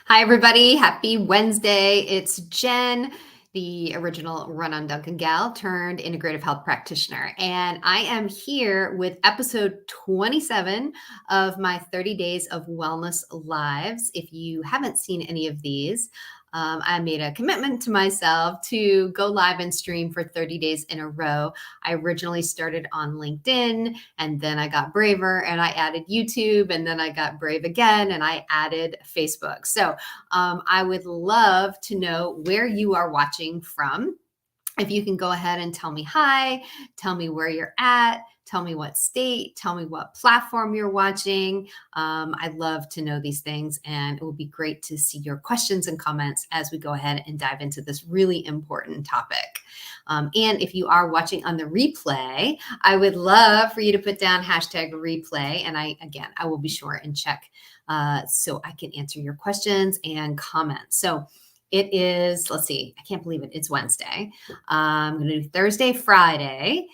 Hi, everybody. Happy Wednesday. It's Jen, the original Run on Duncan gal turned integrative health practitioner. And I am here with episode 27 of my 30 Days of Wellness Lives. If you haven't seen any of these, I made a commitment to myself to go live and stream for 30 days in a row. I originally started on LinkedIn, and then I got braver and I added YouTube, and then I got brave again and I added Facebook. So I would love to know where you are watching from. If you can go ahead and tell me hi, tell me where you're at, tell me what state, tell me what platform you're watching. I'd love to know these things, and it would be great to see your questions and comments as we go ahead and dive into this really important topic. And if you are watching on the replay, I would love for you to put down hashtag replay. And I will be sure and check so I can answer your questions and comments. So it is, let's see, I can't believe it. It's Wednesday. I'm going to do Thursday, Friday.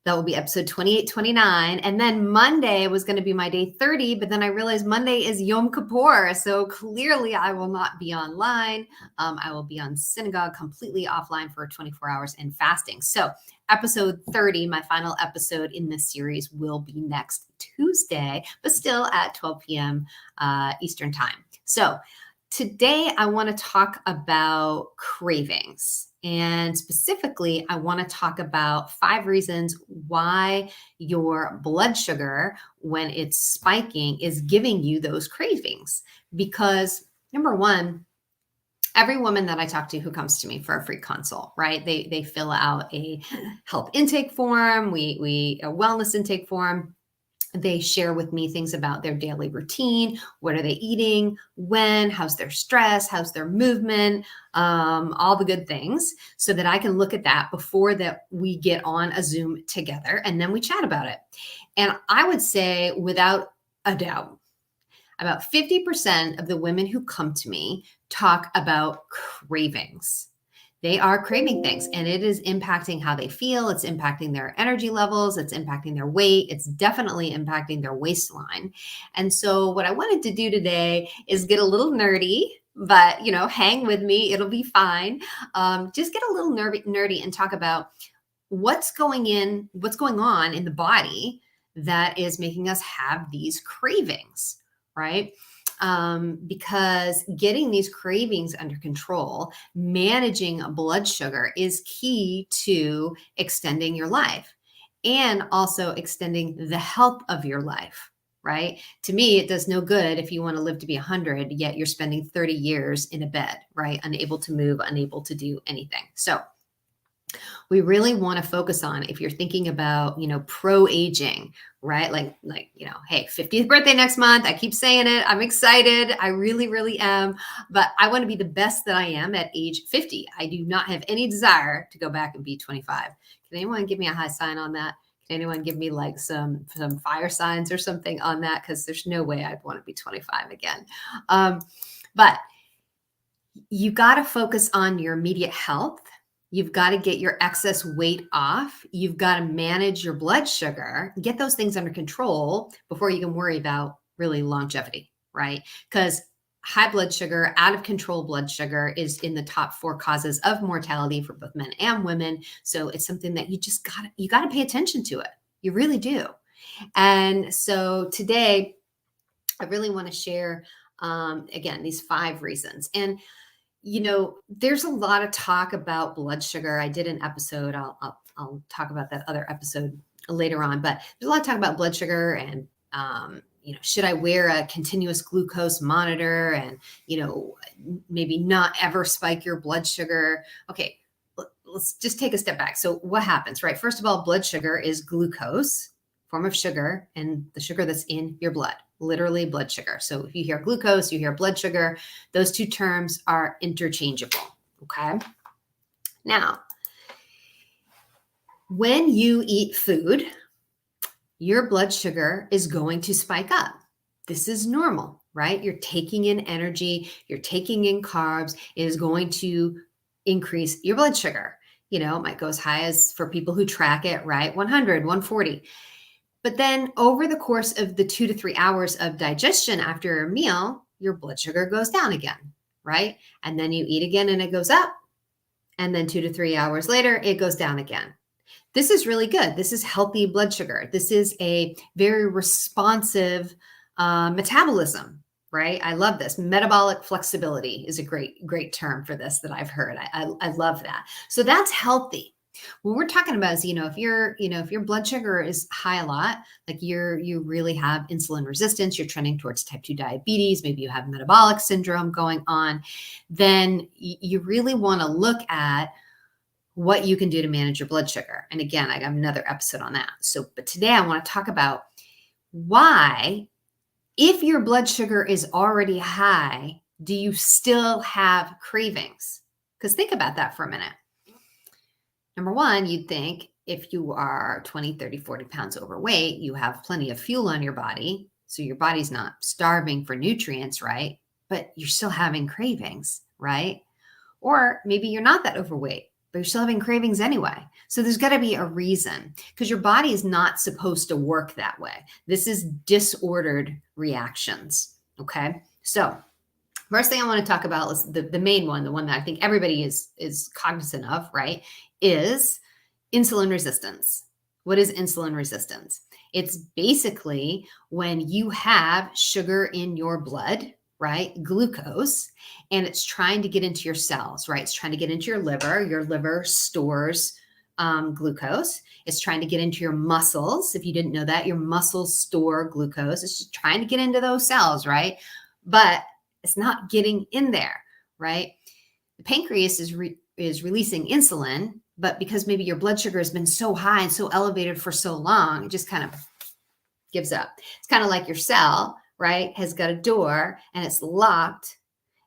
That will be episode 28, 29. And then Monday was going to be my day 30, but then I realized Monday is Yom Kippur. So clearly I will not be online. I will be on synagogue completely offline for 24 hours and fasting. So episode 30, my final episode in this series, will be next Tuesday, but still at 12 p.m. Eastern time. So today, I want to talk about cravings. And specifically, I want to talk about 5 reasons why your blood sugar, when it's spiking, is giving you those cravings. Because number one, every woman that I talk to who comes to me for a free consult, right? They fill out a health intake form, a wellness intake form. They share with me things about their daily routine. What are they eating? When? How's their stress? How's their movement? All the good things, so that I can look at that before that we get on a Zoom together, and then we chat about it. And I would say, without a doubt, about 50% of the women who come to me talk about cravings. They are craving things, and it is impacting how they feel. It's impacting their energy levels. It's impacting their weight. It's definitely impacting their waistline. And so what I wanted to do today is get a little nerdy, but hang with me. It'll be fine. Just get a little nerdy and talk about what's going on in the body that is making us have these cravings, right? Because getting these cravings under control, managing blood sugar, is key to extending your life and also extending the health of your life, right? To me, it does no good if you want to live to be 100, yet you're spending 30 years in a bed, right? Unable to move, unable to do anything. So we really want to focus on, if you're thinking about, pro-aging, right? Like, hey, 50th birthday next month. I keep saying it. I'm excited. I really, really am. But I want to be the best that I am at age 50. I do not have any desire to go back and be 25. Can anyone give me a high sign on that? Can anyone give me like some fire signs or something on that? Because there's no way I'd want to be 25 again. But you got to focus on your immediate health. You've got to get your excess weight off. You've got to manage your blood sugar, get those things under control before you can worry about really longevity, right? Because high blood sugar, out of control blood sugar, is in the top 4 causes of mortality for both men and women. So it's something that you got to pay attention to it. You really do. And so today, I really want to share, again, these 5 reasons. And there's a lot of talk about blood sugar. I did an episode. I'll talk about that other episode later on. But there's a lot of talk about blood sugar and, should I wear a continuous glucose monitor and, maybe not ever spike your blood sugar? Okay, let's just take a step back. So what happens, right? First of all, blood sugar is glucose, form of sugar, and the sugar that's in your blood. Literally blood sugar. So if you hear glucose, you hear blood sugar, those 2 terms are interchangeable. Okay. Now, when you eat food, your blood sugar is going to spike up. This is normal, right? You're taking in energy, you're taking in carbs. It is going to increase your blood sugar. It might go as high as, for people who track it, right, 100, 140. But then over the course of the 2 to 3 hours of digestion after a meal, your blood sugar goes down again, right? And then you eat again and it goes up. And then 2 to 3 hours later, it goes down again. This is really good. This is healthy blood sugar. This is a very responsive metabolism, right? I love this. Metabolic flexibility is a great term for this that I've heard. I love that. So that's healthy. What we're talking about is, if your blood sugar is high a lot, like you really have insulin resistance, you're trending towards type 2 diabetes, maybe you have metabolic syndrome going on, then you really want to look at what you can do to manage your blood sugar. And again, I got another episode on that. But today I want to talk about why, if your blood sugar is already high, do you still have cravings? Because think about that for a minute. Number one, you'd think if you are 20, 30, 40 pounds overweight, you have plenty of fuel on your body. So your body's not starving for nutrients, right? But you're still having cravings, right? Or maybe you're not that overweight, but you're still having cravings anyway. So there's got to be a reason, because your body is not supposed to work that way. This is disordered reactions. Okay. So first thing I want to talk about is the main one, the one that I think everybody is cognizant of, right, is insulin resistance. What is insulin resistance? It's basically when you have sugar in your blood, right? Glucose, and it's trying to get into your cells, right? It's trying to get into your liver. Your liver stores glucose. It's trying to get into your muscles. If you didn't know that, your muscles store glucose. It's just trying to get into those cells, right? But it's not getting in there, right? The pancreas is releasing insulin, but because maybe your blood sugar has been so high and so elevated for so long, it just kind of gives up. It's kind of like your cell, right, has got a door and it's locked,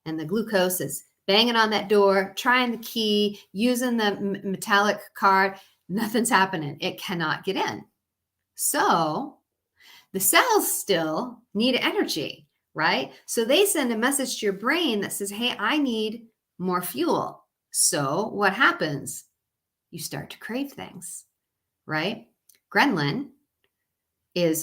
and the glucose is banging on that door, trying the key, using the metallic card. Nothing's happening. It cannot get in. So the cells still need energy, right? So they send a message to your brain that says, hey, I need more fuel. So what happens? You start to crave things, right? Ghrelin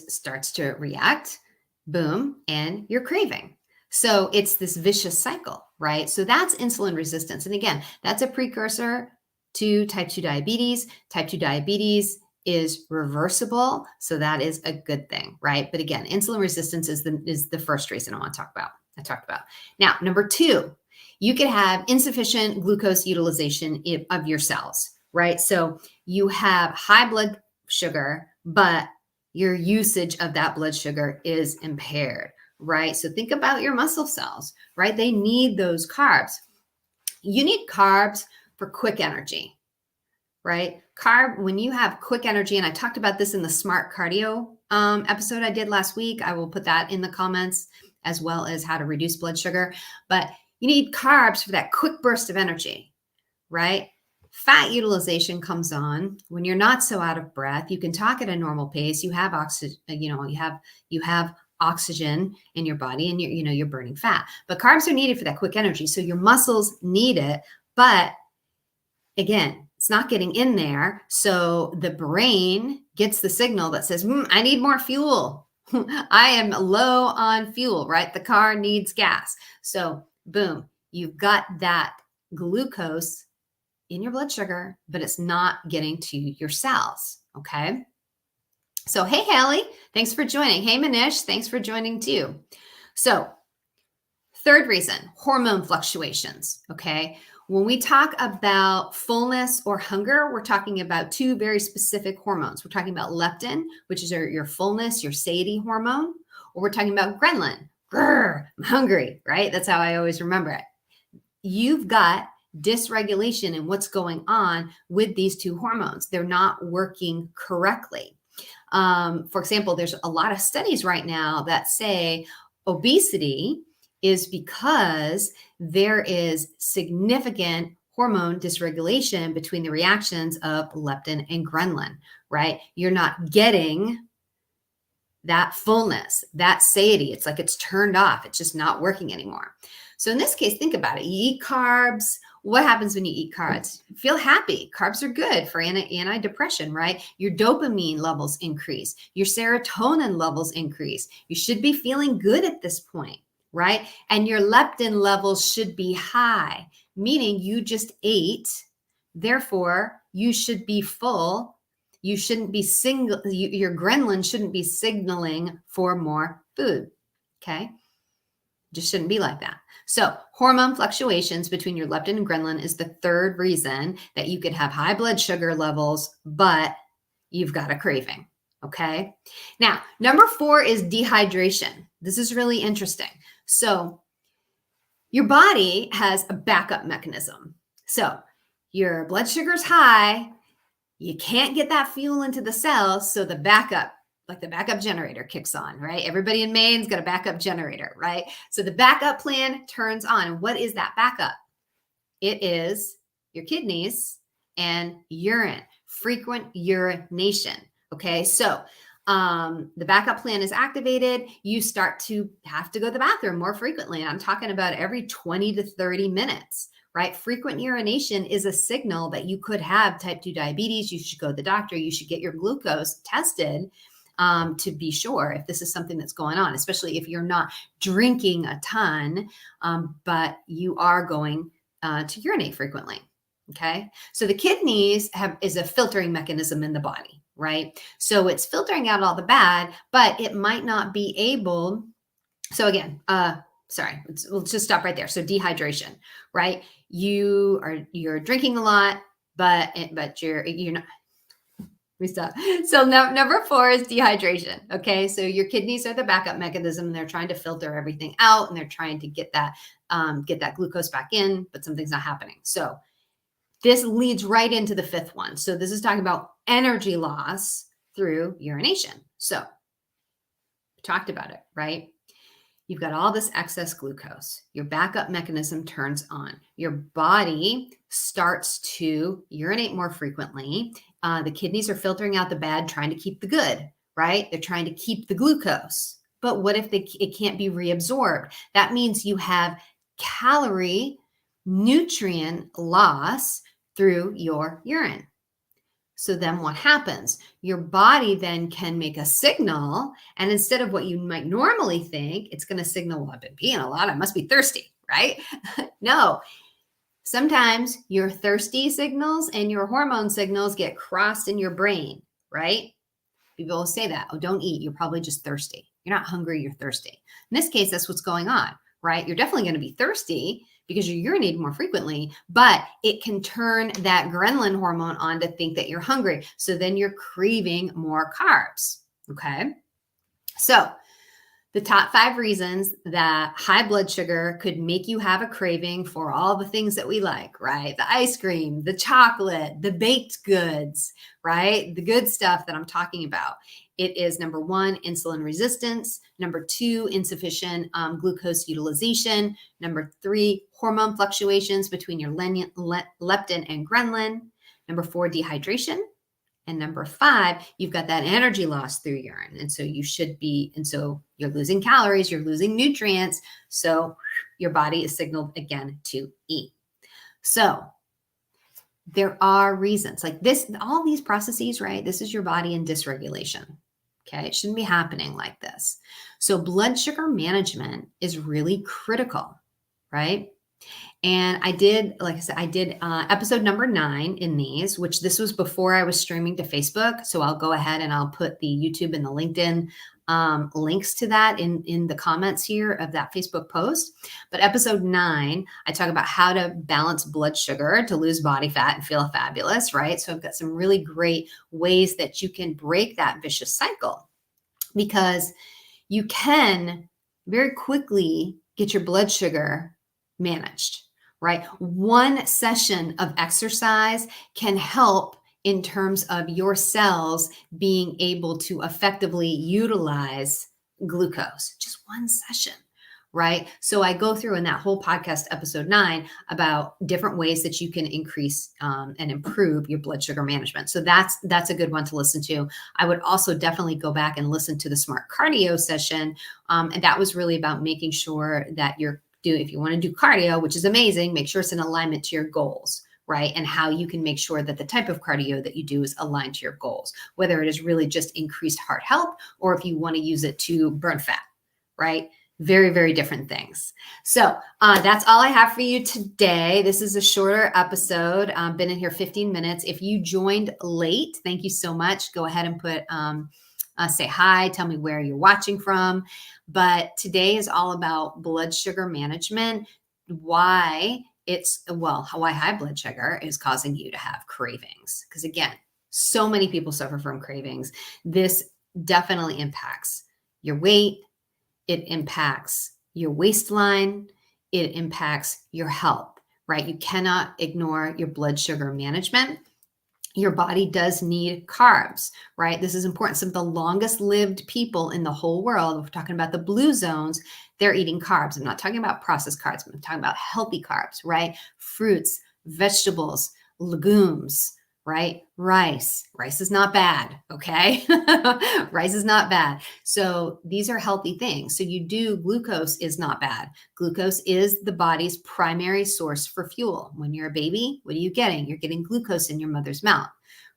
starts to react, boom, and you're craving. So it's this vicious cycle, right? So that's insulin resistance. And again, that's a precursor to type 2 diabetes. Type 2 diabetes is reversible. So that is a good thing, right? But again, insulin resistance is the first reason I talked about. Now, number two, you could have insufficient glucose utilization of your cells, right? So you have high blood sugar, but your usage of that blood sugar is impaired, right? So think about your muscle cells, right? They need those carbs. You need carbs for quick energy, right? When you have quick energy, and I talked about this in the smart cardio episode I did last week. I will put that in the comments, as well as how to reduce blood sugar. But you need carbs for that quick burst of energy, right? Fat utilization comes on when you're not so out of breath. You can talk at a normal pace. You have oxygen, you have oxygen in your body, and you're burning fat. But carbs are needed for that quick energy. So your muscles need it, but again, it's not getting in there. So the brain gets the signal that says, I need more fuel. I am low on fuel, right? The car needs gas. So boom, you've got that glucose in your blood sugar, but it's not getting to your cells. Okay. So, hey, Hallie, thanks for joining. Hey, Manish, thanks for joining too. So, third reason, hormone fluctuations. Okay. When we talk about fullness or hunger, we're talking about two very specific hormones. We're talking about leptin, which is your fullness, your satiety hormone, or we're talking about ghrelin. Grr, I'm hungry, right? That's how I always remember it. You've got dysregulation in what's going on with these two hormones. They're not working correctly. For example, there's a lot of studies right now that say obesity is because there is significant hormone dysregulation between the reactions of leptin and ghrelin, right? You're not getting that fullness, that satiety. It's like it's turned off. It's just not working anymore. So in this case, think about it. You eat carbs. What happens when you eat carbs? Feel happy. Carbs are good for antidepressant, right? Your dopamine levels increase. Your serotonin levels increase. You should be feeling good at this point. right? And your leptin levels should be high, meaning you just ate. Therefore, you should be full. You shouldn't be your ghrelin shouldn't be signaling for more food. Okay. Just shouldn't be like that. So hormone fluctuations between your leptin and ghrelin is the third reason that you could have high blood sugar levels, but you've got a craving. Okay. Now, number 4 is dehydration. This is really interesting. So your body has a backup mechanism. So your blood sugar's high, you can't get that fuel into the cells, so the backup generator kicks on, right? Everybody in Maine's got a backup generator, right? So the backup plan turns on. And what is that backup? It is your kidneys and urine, frequent urination. Okay, so the backup plan is activated. You start to have to go to the bathroom more frequently. And I'm talking about every 20 to 30 minutes. Right? Frequent urination is a signal that you could have type 2 diabetes. You should go to the doctor. You should get your glucose tested to be sure if this is something that's going on, especially if you're not drinking a ton, but you are going to urinate frequently. Okay. So the kidneys is a filtering mechanism in the body, right? So it's filtering out all the bad, but it might not be able. So again, let's just stop right there. So dehydration, right? You're drinking a lot, but you're not. We stop. So number 4 is dehydration. Okay, so your kidneys are the backup mechanism, and they're trying to filter everything out, and they're trying to get that glucose back in, but something's not happening. So this leads right into the 5th one. So this is talking about energy loss through urination. So we talked about it, right? You've got all this excess glucose. Your backup mechanism turns on. Your body starts to urinate more frequently. The kidneys are filtering out the bad, trying to keep the good, right? They're trying to keep the glucose. But what if it can't be reabsorbed? That means you have calorie, nutrient loss through your urine. So then what happens? Your body then can make a signal. And instead of what you might normally think, it's going to signal, well, I've been peeing a lot. I must be thirsty, right? No. Sometimes your thirsty signals and your hormone signals get crossed in your brain, right? People will say that, oh, don't eat. You're probably just thirsty. You're not hungry. You're thirsty. In this case, that's what's going on, right? You're definitely going to be thirsty because you're urinating more frequently, but it can turn that ghrelin hormone on to think that you're hungry. So then you're craving more carbs. Okay. So the top 5 reasons that high blood sugar could make you have a craving for all the things that we like, right? The ice cream, the chocolate, the baked goods, right? The good stuff that I'm talking about. It is number 1, insulin resistance. Number 2, insufficient glucose utilization. Number 3, hormone fluctuations between your leptin and ghrelin. Number 4, dehydration. And number 5, you've got that energy loss through urine. And so you're losing calories, you're losing nutrients. So your body is signaled again to eat. So there are reasons like this, all these processes, right? This is your body in dysregulation. Okay. It shouldn't be happening like this. So blood sugar management is really critical, right? And I did episode number 9 in these, which this was before I was streaming to Facebook. So I'll go ahead and I'll put the YouTube and the LinkedIn links to that in the comments here of that Facebook post. But episode 9, I talk about how to balance blood sugar to lose body fat and feel fabulous, right? So I've got some really great ways that you can break that vicious cycle, because you can very quickly get your blood sugar managed, right? One session of exercise can help in terms of your cells being able to effectively utilize glucose. Just one session, right? So I go through in that whole podcast, episode 9, about different ways that you can increase and improve your blood sugar management. So that's a good one to listen to. I would also definitely go back and listen to the smart cardio session. And that was really about making sure that if you want to do cardio, which is amazing, make sure it's in alignment to your goals, right? And how you can make sure that the type of cardio that you do is aligned to your goals, whether it is really just increased heart health or if you want to use it to burn fat, right? Very, very different things. So that's all I have for you today. This is a shorter episode. Been in here 15 minutes. If you joined late, thank you so much. Go ahead and put say hi. Tell me where you're watching from. But today is all about blood sugar management. Why why high blood sugar is causing you to have cravings. Because again, so many people suffer from cravings. This definitely impacts your weight. It impacts your waistline. It impacts your health, right? You cannot ignore your blood sugar management. Your body does need carbs, right? This is important. Some of the longest lived people in the whole world, if we're talking about the blue zones, they're eating carbs. I'm not talking about processed carbs. I'm talking about healthy carbs, right? Fruits, vegetables, legumes, right? Rice is not bad. Okay. Rice is not bad. So these are healthy things. So glucose is not bad. Glucose is the body's primary source for fuel. When you're a baby, what are you getting? You're getting glucose in your mother's mouth,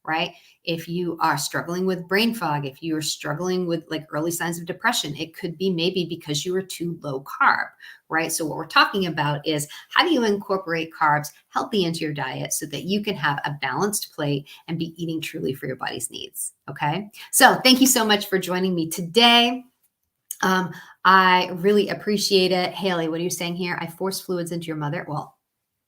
right? If you are struggling with brain fog, if you are struggling with like early signs of depression, it could be maybe because you are too low carb, right? So what we're talking about is how do you incorporate carbs healthy into your diet so that you can have a balanced plate and be eating truly for your body's needs, okay? So thank you so much for joining me today. I really appreciate it. Haley, what are you saying here? I force fluids into your mother. Well,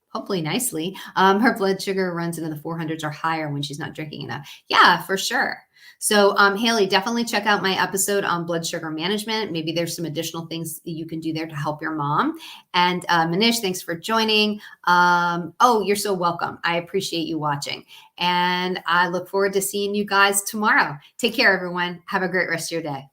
hopefully nicely. Her blood sugar runs into the 400s or higher when she's not drinking enough. Yeah, for sure. So Haley, definitely check out my episode on blood sugar management. Maybe there's some additional things that you can do there to help your mom. And Manish, thanks for joining. Oh, you're so welcome. I appreciate you watching. And I look forward to seeing you guys tomorrow. Take care, everyone. Have a great rest of your day.